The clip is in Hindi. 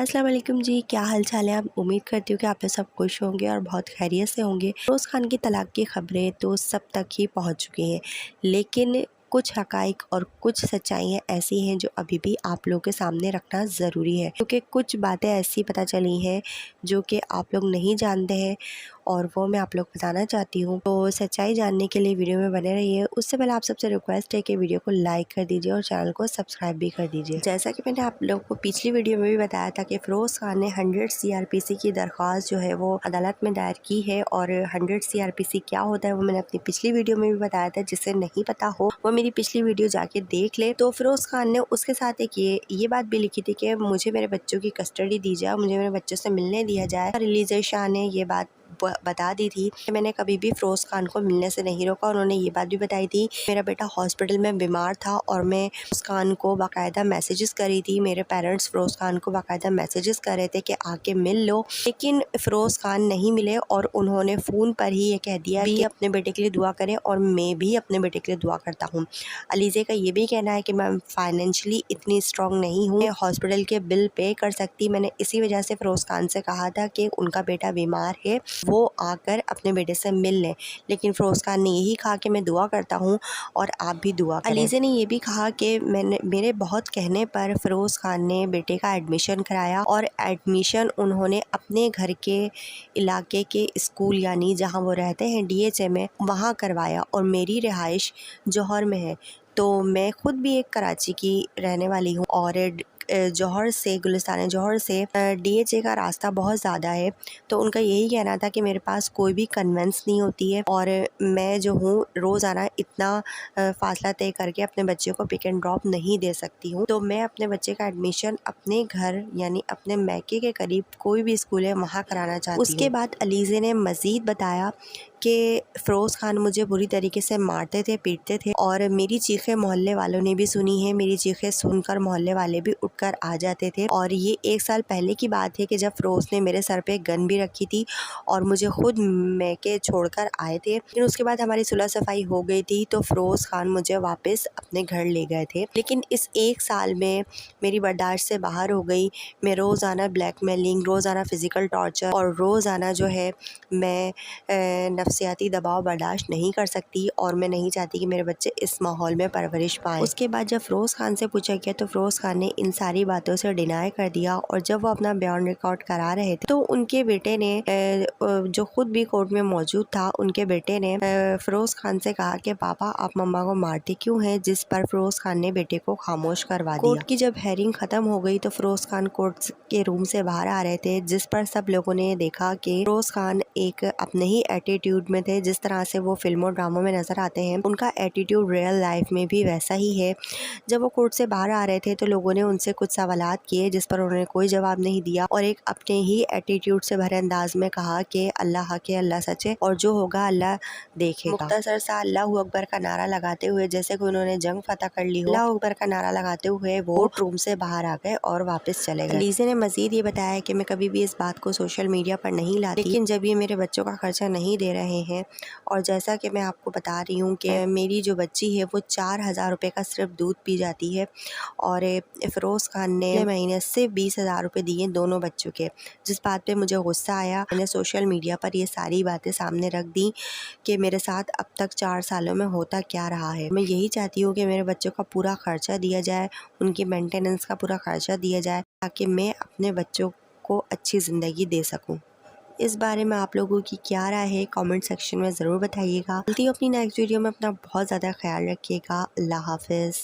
अस्सलाम वालेकुम जी, क्या हाल चाल है। आप उम्मीद करती हूँ कि आप लोग सब खुश होंगे और बहुत खैरियत से होंगे। फिरोज़ खान की तलाक की ख़बरें तो सब तक ही पहुँच चुकी हैं, लेकिन कुछ हक़ाइक़ और कुछ सच्चाइयाँ ऐसी हैं जो अभी भी आप लोगों के सामने रखना ज़रूरी है, क्योंकि कुछ बातें ऐसी पता चली हैं जो कि आप लोग नहीं जानते हैं और वो मैं आप लोग को बताना चाहती हूँ। तो सच्चाई जानने के लिए वीडियो में बने रहिए। उससे पहले आप सबसे रिक्वेस्ट है कि वीडियो को लाइक कर दीजिए और चैनल को सब्सक्राइब भी कर दीजिए। जैसा कि मैंने आप लोगों को पिछली वीडियो में भी बताया था कि फिरोज़ खान ने 100 सीआरपीसी की दरख्वास्त जो है वो अदालत में दायर की है, और 100 सीआरपीसी क्या होता है वो मैंने अपनी पिछली वीडियो में भी बताया था। जिसे नहीं पता हो वो मेरी पिछली वीडियो जाके देख ले। तो फिरोज़ खान ने उसके साथ एक ये बात भी लिखी थी कि मुझे मेरे बच्चों की कस्टडी दी जाए, मुझे मेरे बच्चों से मिलने दिया जाए। रिलीज़ शाह ने ये बात बता दी थी कि मैंने कभी भी फिरोज़ खान को मिलने से नहीं रोका। उन्होंने ये बात भी बताई थी मेरा बेटा हॉस्पिटल में बीमार था और मैं फिरोज़ खान को बाकायदा मैसेजेस करी थी। मेरे पेरेंट्स फिरोज़ खान को बाकायदा मैसेजेस कर रहे थे कि आके मिल लो, लेकिन फिरोज़ खान नहीं मिले और उन्होंने फ़ोन पर ही ये कह दिया कि अपने बेटे के लिए दुआ करें, और मैं भी अपने बेटे के लिए दुआ करता हूँ। अलीज़े का ये भी कहना है कि मैं फाइनेंशियली इतनी स्ट्रॉन्ग नहीं हूँ, हॉस्पिटल के बिल पे कर सकती। मैंने इसी वजह से फिरोज़ खान से कहा था कि उनका बेटा बीमार है, वो आकर अपने बेटे से मिल लें, लेकिन फिरोज़ खान ने यही कहा कि मैं दुआ करता हूँ और आप भी दुआ करें। अलीज़े ने ये भी कहा कि मेरे बहुत कहने पर फिरोज़ खान ने बेटे का एडमिशन कराया, और एडमिशन उन्होंने अपने घर के इलाके के स्कूल यानी जहाँ वो रहते हैं डीएचए में, वहाँ करवाया, और मेरी रिहाइश जौहर में है। तो मैं ख़ुद भी एक कराची की रहने वाली हूँ, और जौहर से गुलिस्तान जौहर से डीएचए का रास्ता बहुत ज़्यादा है। तो उनका यही कहना था कि मेरे पास कोई भी कन्वेंस नहीं होती है, और मैं जो हूँ रोज़ाना इतना फ़ासला तय करके अपने बच्चे को पिक एंड ड्रॉप नहीं दे सकती हूँ। तो मैं अपने बच्चे का एडमिशन अपने घर यानी अपने मैके के करीब कोई भी स्कूल है वहाँ कराना चाहती हूँ। उसके बाद अलीज़े ने मज़ीद बताया कि फिरोज़ खान मुझे बुरी तरीके से मारते थे, पीटते थे, और मेरी चीखें मोहल्ले वालों ने भी सुनी है। मेरी चीखें सुनकर मोहल्ले वाले भी उठकर आ जाते थे, और ये 1 साल पहले की बात है कि जब फिरोज़ ने मेरे सर पे गन भी रखी थी और मुझे खुद मैके छोड़कर आए थे। लेकिन उसके बाद हमारी सुलह सफाई हो गई थी, तो फिरोज़ खान मुझे वापस अपने घर ले गए थे। लेकिन इस 1 साल में मेरी बर्दाश्त से बाहर हो गई। मैं रोज़ाना ब्लैकमेलिंग, रोज़ाना फ़िज़िकल टॉर्चर और रोज़ाना जो है मैं नफ्सियाती दबाव बर्दाश्त नहीं कर सकती, और मैं नहीं चाहती कि मेरे बच्चे इस माहौल में परवरिश पाएँ। उसके बाद जब फिरोज़ खान से पूछा गया तो फिरोज़ खान ने इन सारी बातों से डिनाई कर दिया, और जब वो अपना बयान रिकॉर्ड करा रहे थे तो उनके बेटे ने जो खुद भी कोर्ट में मौजूद था, उनके बेटे ने फिरोज़ खान से कहा कि पापा आप मम्मा को मारते क्यों हैं, जिस पर फिरोज़ खान ने बेटे को खामोश करवा दिया। कोर्ट की जब हेयरिंग ख़त्म हो गई तो फिरोज़ खान कोर्ट के रूम से बाहर आ रहे थे, जिस पर सब लोगों ने देखा कि फिरोज़ खान एक अपने ही एटीट्यूड में थे। जिस तरह से वो फिल्मों ड्रामों में नज़र आते हैं, उनका एटीट्यूड रियल लाइफ में भी वैसा ही है। जब वो कोर्ट से बाहर आ रहे थे तो लोगों ने उनसे कुछ सवालात किए, जिस पर उन्होंने कोई जवाब नहीं दिया, और एक अपने ही एटीट्यूड से भरे अंदाज में कहा कि अल्लाह हक है, अल्लाह सच है, और जो होगा अल्लाह देखेगा। मुख्तसर सा अल्लाहू अकबर का नारा लगाते हुए, जैसे कि उन्होंने जंग फतह कर ली हो, अल्लाहू अकबर का नारा लगाते हुए वो कोर्ट रूम से बाहर आ गए और वापस चले गए। अलीज़े ने मज़ीद ये बताया कि मैं कभी भी इस बात को सोशल मीडिया पर नहीं लाती, लेकिन जब ये मेरे बच्चों का खर्चा नहीं दे रहे हैं, और जैसा कि मैं आपको बता रही हूँ कि मेरी जो बच्ची है वो 4000 रुपये का सिर्फ दूध पी जाती है, और फिरोज़ खान ने महीने सिर्फ 20,000 रुपये दिए दोनों बच्चों के, जिस बात पे मुझे गुस्सा आया। मैंने सोशल मीडिया पर ये सारी बातें सामने रख दी कि मेरे साथ अब तक 4 सालों में होता क्या रहा है। मैं यही चाहती हूँ कि मेरे बच्चों का पूरा खर्चा दिया जाए, उनकी मेंटेनेंस का पूरा खर्चा दिया जाए, ताकि मैं अपने बच्चों को अच्छी ज़िंदगी दे सकूँ। इस बारे में आप लोगों की क्या राय है, कमेंट सेक्शन में ज़रूर बताइएगा। मिलती हूँ अपनी नेक्स्ट वीडियो में। अपना बहुत ज़्यादा ख्याल रखिएगा। अल्लाह हाफ़िज़।